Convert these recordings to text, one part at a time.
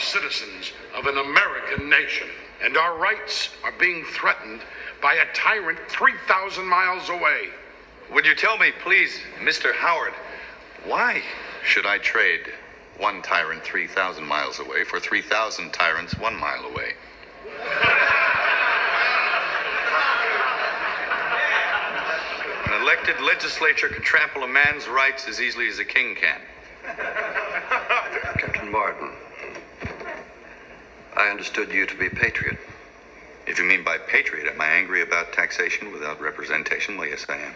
citizens of an American nation, and our rights are being threatened by a tyrant 3,000 miles away. Would you tell me, please, Mr. Howard, why should I trade one tyrant 3,000 miles away for 3,000 tyrants 1 mile away? An elected legislature can trample a man's rights as easily as a king can. Captain Martin, I understood you to be a patriot. If you mean by patriot, am I angry about taxation without representation? Well, yes, I am.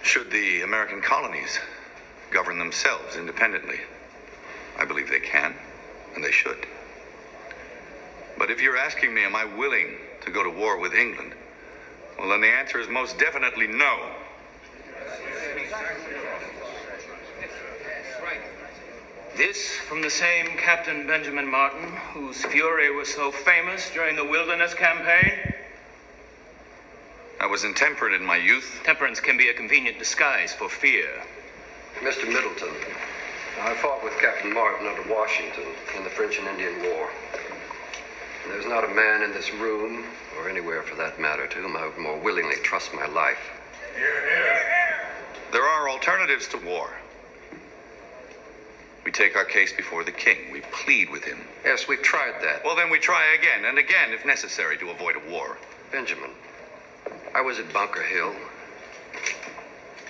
Should the American colonies govern themselves independently? I believe they can, and they should. But if you're asking me, am I willing to go to war with England? Well, then the answer is most definitely no. This from the same Captain Benjamin Martin, whose fury was so famous during the Wilderness Campaign? I was intemperate in my youth. Temperance can be a convenient disguise for fear. Mr. Middleton, I fought with Captain Martin under Washington in the French and Indian War. And there's not a man in this room, or anywhere for that matter, to whom I would more willingly trust my life. There are alternatives to war. We take our case before the king. We plead with him. Yes, we've tried that. Well, then we try again and again, if necessary, to avoid a war. Benjamin, I was at Bunker Hill.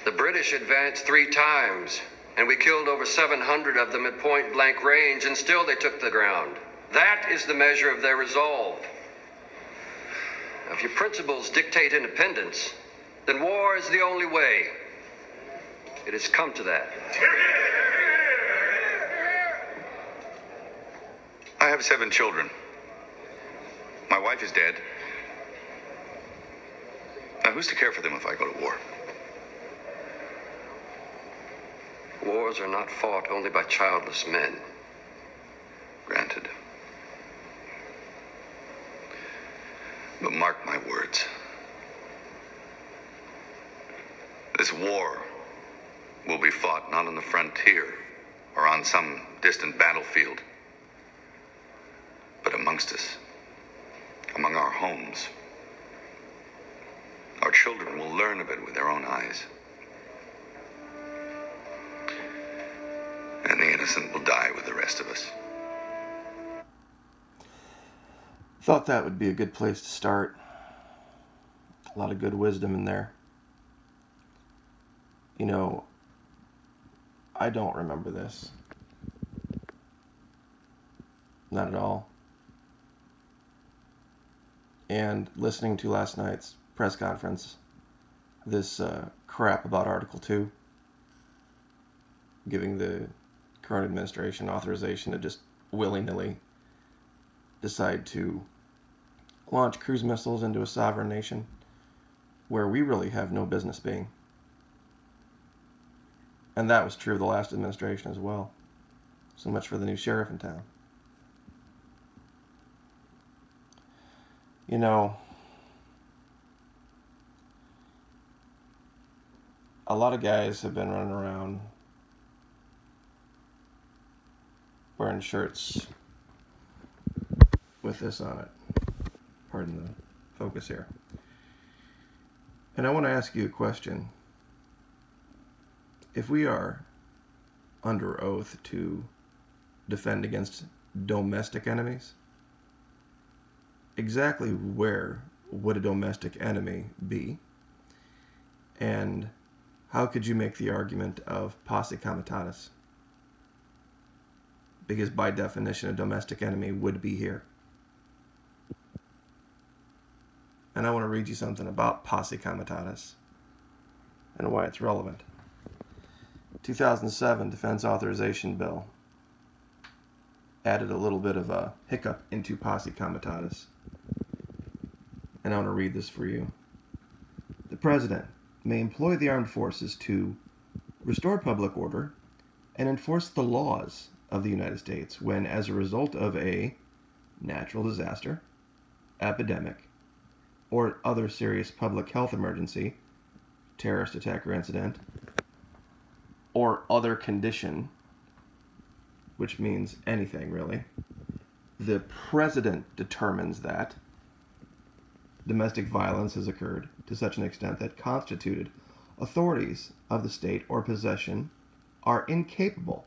The British advanced 3 times, and we killed over 700 of them at point-blank range, and still they took the ground. That is the measure of their resolve. Now, if your principles dictate independence, then war is the only way. It has come to that. I have 7 children. My wife is dead. Now, who's to care for them if I go to war? Wars are not fought only by childless men. Granted. But mark my words. This war will be fought not on the frontier or on some distant battlefield, but amongst us, among our homes. Our children will learn of it with their own eyes. And the innocent will die with the rest of us. Thought that would be a good place to start. A lot of good wisdom in there. You know, I don't remember this. Not at all. And listening to last night's press conference, this crap about Article 2, giving the current administration authorization to just willy-nilly decide to launch cruise missiles into a sovereign nation where we really have no business being. And that was true of the last administration as well. So much for the new sheriff in town. You know, a lot of guys have been running around wearing shirts with this on it. Pardon the focus here. And I want to ask you a question. If we are under oath to defend against domestic enemies, exactly where would a domestic enemy be? And how could you make the argument of posse comitatus? Because by definition, a domestic enemy would be here. And I want to read you something about posse comitatus and why it's relevant. 2007 Defense Authorization Bill added a little bit of a hiccup into posse comitatus. And I want to read this for you. The President may employ the armed forces to restore public order and enforce the laws of the United States when, as a result of a natural disaster, epidemic, or other serious public health emergency, terrorist attack or incident, or other condition which means anything, really. The president determines that domestic violence has occurred to such an extent that constituted authorities of the state or possession are incapable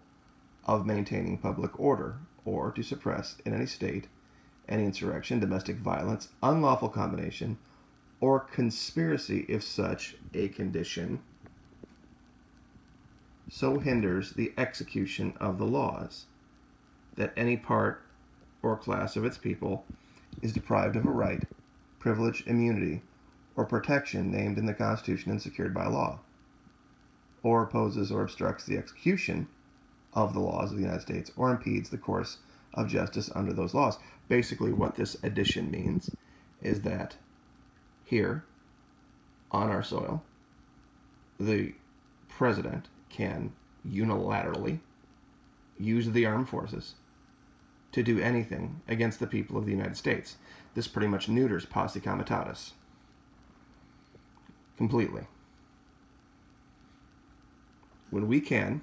of maintaining public order or to suppress in any state any insurrection, domestic violence, unlawful combination, or conspiracy if such a condition so hinders the execution of the laws that any part or class of its people is deprived of a right, privilege, immunity, or protection named in the Constitution and secured by law, or opposes or obstructs the execution of the laws of the United States, or impedes the course of justice under those laws. Basically, what this addition means is that here, on our soil, the president can unilaterally use the armed forces to do anything against the people of the United States. This pretty much neuters posse comitatus completely. When we can,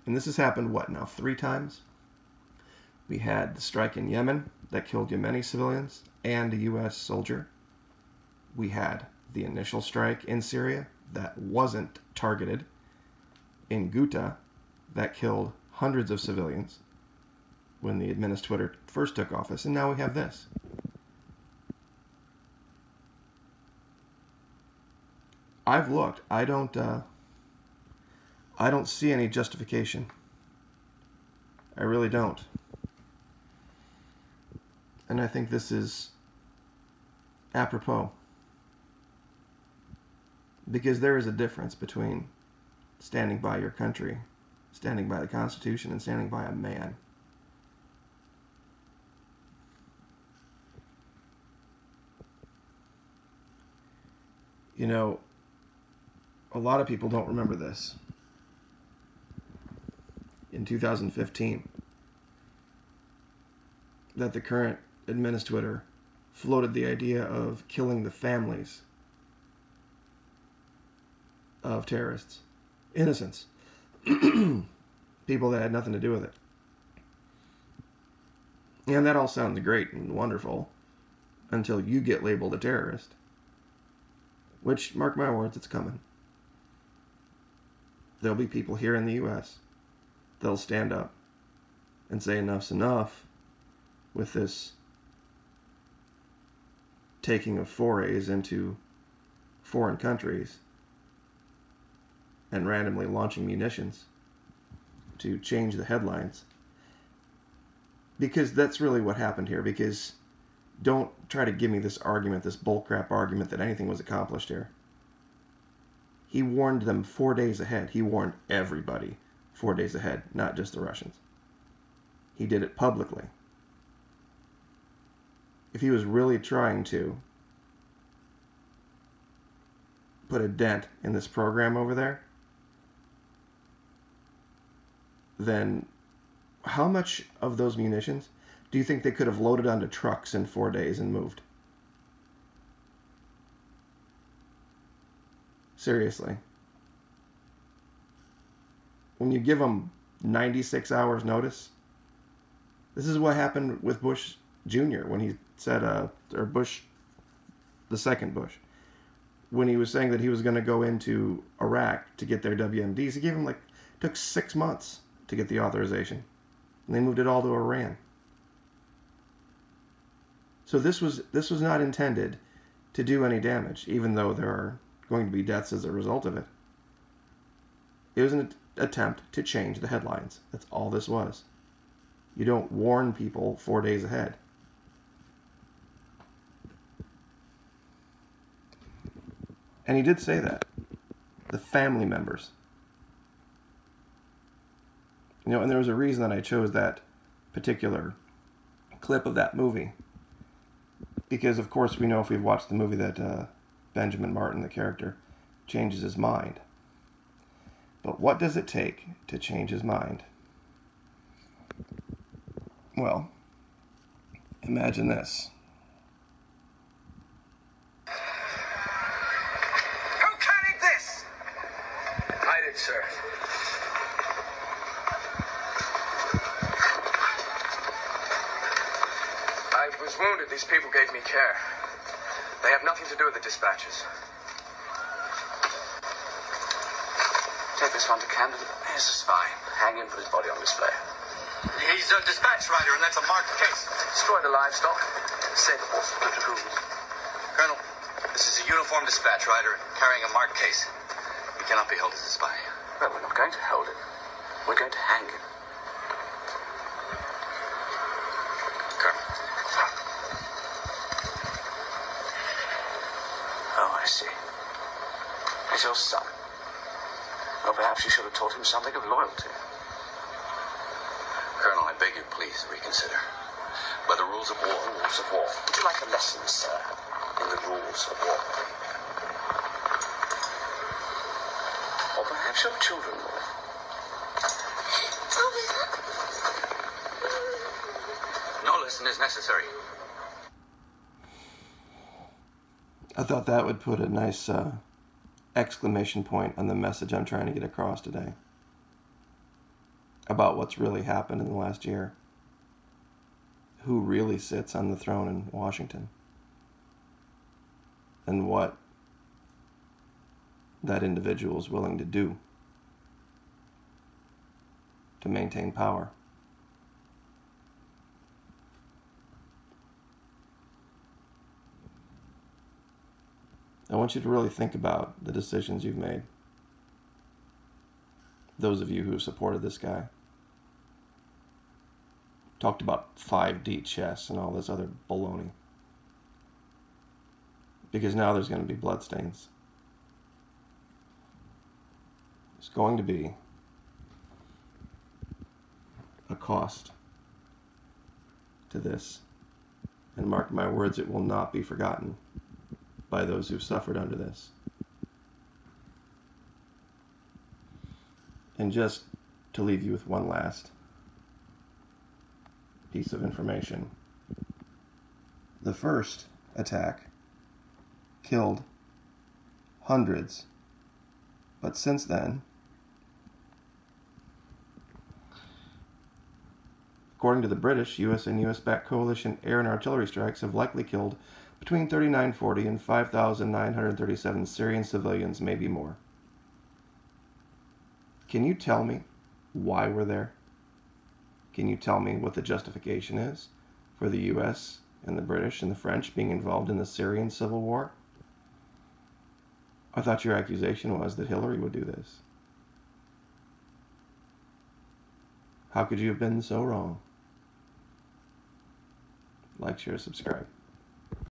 and this has happened, what now, 3 times? We had the strike in Yemen that killed Yemeni civilians and a U.S. soldier. We had the initial strike in Syria that wasn't targeted in Ghouta that killed hundreds of civilians when the administrator first took office, and now we have this. I've looked. I don't see any justification. I really don't. And I think this is apropos. Because there is a difference between standing by your country, standing by the Constitution, and standing by a man. You know, a lot of people don't remember this. In 2015, that the current administrator floated the idea of killing the families of terrorists, innocents, people that had nothing to do with it. And that all sounds great and wonderful until you get labeled a terrorist. Which, mark my words, it's coming. There'll be people here in the U.S. that'll stand up and say enough's enough with this taking of forays into foreign countries and randomly launching munitions to change the headlines. Because that's really what happened here. Because don't try to give me this argument, this bullcrap argument that anything was accomplished here. He warned them 4 days ahead. He warned everybody 4 days ahead, not just the Russians. He did it publicly. If he was really trying to put a dent in this program over there, then how much of those munitions do you think they could have loaded onto trucks in 4 days and moved? Seriously. When you give them 96 hours notice, this is what happened with Bush Jr. when he said, or Bush, the second Bush, when he was saying that he was going to go into Iraq to get their WMDs. He gave him took 6 months to get the authorization. And they moved it all to Iran. So this was not intended to do any damage, even though there are going to be deaths as a result of it. It was an attempt to change the headlines. That's all this was. You don't warn people 4 days ahead. And he did say that. The family members. You know, and there was a reason that I chose that particular clip of that movie. Because, of course, we know if we've watched the movie that Benjamin Martin, the character, changes his mind. But what does it take to change his mind? Well, imagine this. Who carried this? I did, sir. was wounded, these people gave me care. They have nothing to do with the dispatches. Take this one to Camden. Here's the spy. Hang him, put his body on display. He's a dispatch rider, and that's a marked case. Destroy the livestock. Save the horse for the dragoons. Colonel, this is a uniformed dispatch rider carrying a marked case. He cannot be held as a spy. Well, we're not going to hold him. We're going to hang him. Colonel. Oh, I see. He's your son. Well, perhaps you should have taught him something of loyalty. Colonel, I beg you, please reconsider. By the rules of war. Rules of war. Would you like a lesson, sir, in the rules of war? Or perhaps your children will. No lesson is necessary. I thought that would put a nice exclamation point on the message I'm trying to get across today about what's really happened in the last year. Who really sits on the throne in Washington, and what that individual is willing to do to maintain power. I want you to really think about the decisions you've made. Those of you who have supported this guy. Talked about 5D chess and all this other baloney. Because now there's going to be bloodstains. There's going to be a cost to this. And mark my words, it will not be forgotten by those who've suffered under this. And just to leave you with one last piece of information. The first attack killed hundreds, but since then, according to the British, US and US-backed coalition air and artillery strikes have likely killed between 3,940 and 5,937 Syrian civilians, maybe more. Can you tell me why we're there? Can you tell me what the justification is for the US and the British and the French being involved in the Syrian civil war? I thought your accusation was that Hillary would do this. How could you have been so wrong? Like, share, subscribe.